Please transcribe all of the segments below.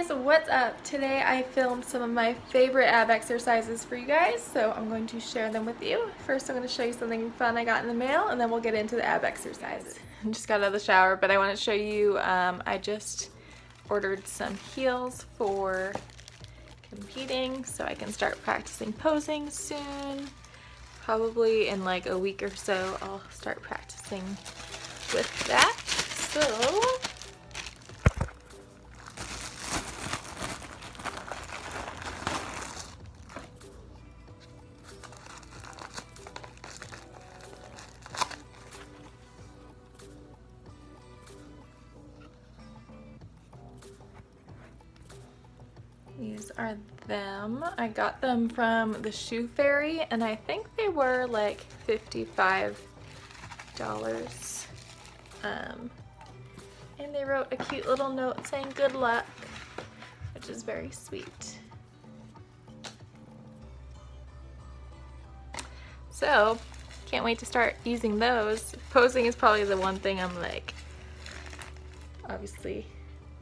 guys, what's up? Today I filmed some of my favorite ab exercises for you guys, so I'm going to share them with you. First I'm going to show you something fun I got in the mail, and then we'll get into the ab exercises. I just got out of the shower, but I want to show you, I just ordered some heels for competing, so I can start practicing posing soon. Probably in like a week or so I'll start practicing with that. So these are them. I got them from the Shoe Fairy, and I think they were like $55. And they wrote a cute little note saying good luck, which is very sweet. So, can't wait to start using those. Posing is probably the one thing I'm like, obviously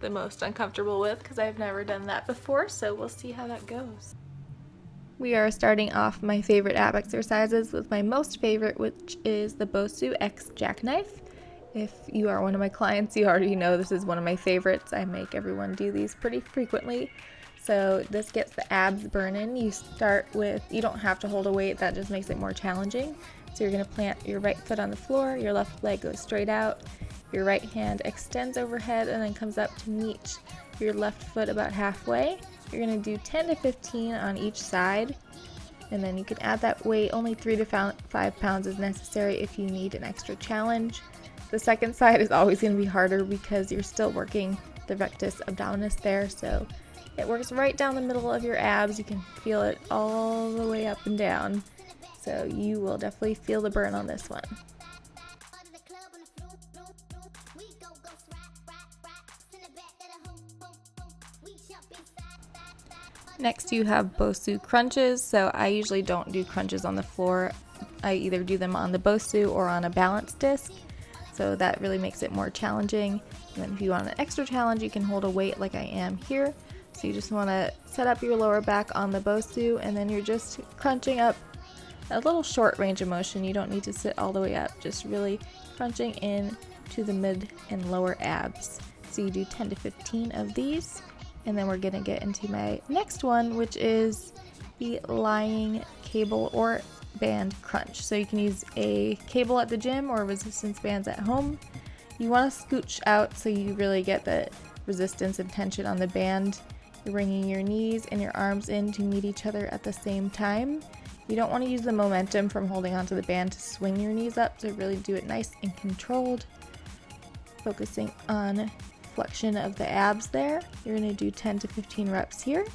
the most uncomfortable with because I've never done that before, so we'll see how that goes. We are starting off my favorite ab exercises with my most favorite, which is the Bosu X Jackknife. If you are one of my clients, you already know this is one of my favorites. I make everyone do these pretty frequently. So this gets the abs burning. You start with, you don't have to hold a weight, that just makes it more challenging. So you're gonna plant your right foot on the floor, your left leg goes straight out, your right hand extends overhead and then comes up to meet your left foot about halfway. You're gonna do 10 to 15 on each side, and then you can add that weight. Only 3 to 5 pounds is necessary if you need an extra challenge. The second side is always gonna be harder because you're still working the rectus abdominis there, so it works right down the middle of your abs. You can feel it all the way up and down. So you will definitely feel the burn on this one. Next you have Bosu crunches. So I usually don't do crunches on the floor. I either do them on the Bosu or on a balance disc. So that really makes it more challenging. And then if you want an extra challenge, you can hold a weight like I am here. So you just want to set up your lower back on the Bosu, and then you're just crunching up a little short range of motion. You don't need to sit all the way up, just really crunching in to the mid and lower abs. So you do 10 to 15 of these, and then we're gonna get into my next one, which is the lying cable or band crunch. So you can use a cable at the gym or resistance bands at home. You want to scooch out so you really get the resistance and tension on the band. You're bringing your knees and your arms in to meet each other at the same time. You don't want to use the momentum from holding onto the band to swing your knees up, so really do it nice and controlled. Focusing on flexion of the abs there. You're going to do 10 to 15 reps here.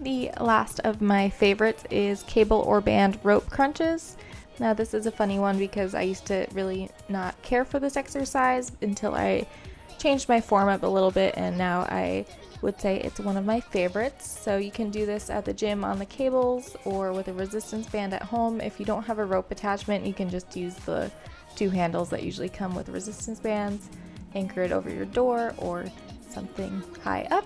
The last of my favorites is cable or band rope crunches. Now this is a funny one because I used to really not care for this exercise until I changed my form up a little bit, and now I would say it's one of my favorites. So you can do this at the gym on the cables or with a resistance band at home. If you don't have a rope attachment, you can just use the 2 handles that usually come with resistance bands, anchor it over your door or something high up.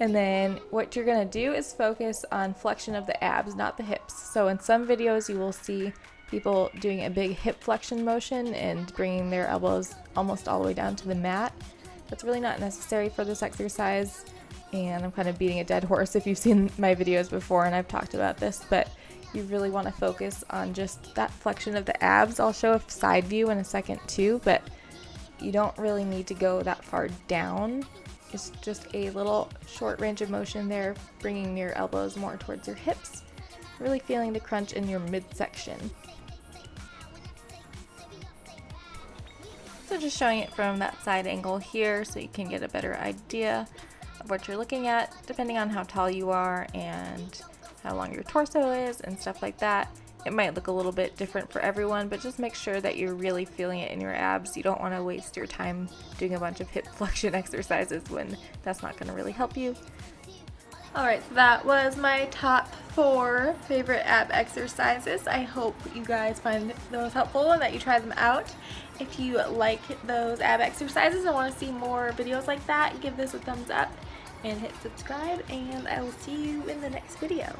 And then what you're gonna do is focus on flexion of the abs, not the hips. So in some videos you will see people doing a big hip flexion motion and bringing their elbows almost all the way down to the mat. That's really not necessary for this exercise, and I'm kind of beating a dead horse if you've seen my videos before and I've talked about this, but you really want to focus on just that flexion of the abs. I'll show a side view in a second too, but you don't really need to go that far down. It's just a little short range of motion there, bringing your elbows more towards your hips, really feeling the crunch in your midsection. So just showing it from that side angle here so you can get a better idea of what you're looking at, depending on how tall you are and how long your torso is and stuff like that. It might look a little bit different for everyone, but just make sure that you're really feeling it in your abs. You don't want to waste your time doing a bunch of hip flexion exercises when that's not going to really help you. Alright, so that was my top 4 favorite ab exercises. I hope you guys find those helpful and that you try them out. If you like those ab exercises and want to see more videos like that, give this a thumbs up and hit subscribe, and I will see you in the next video.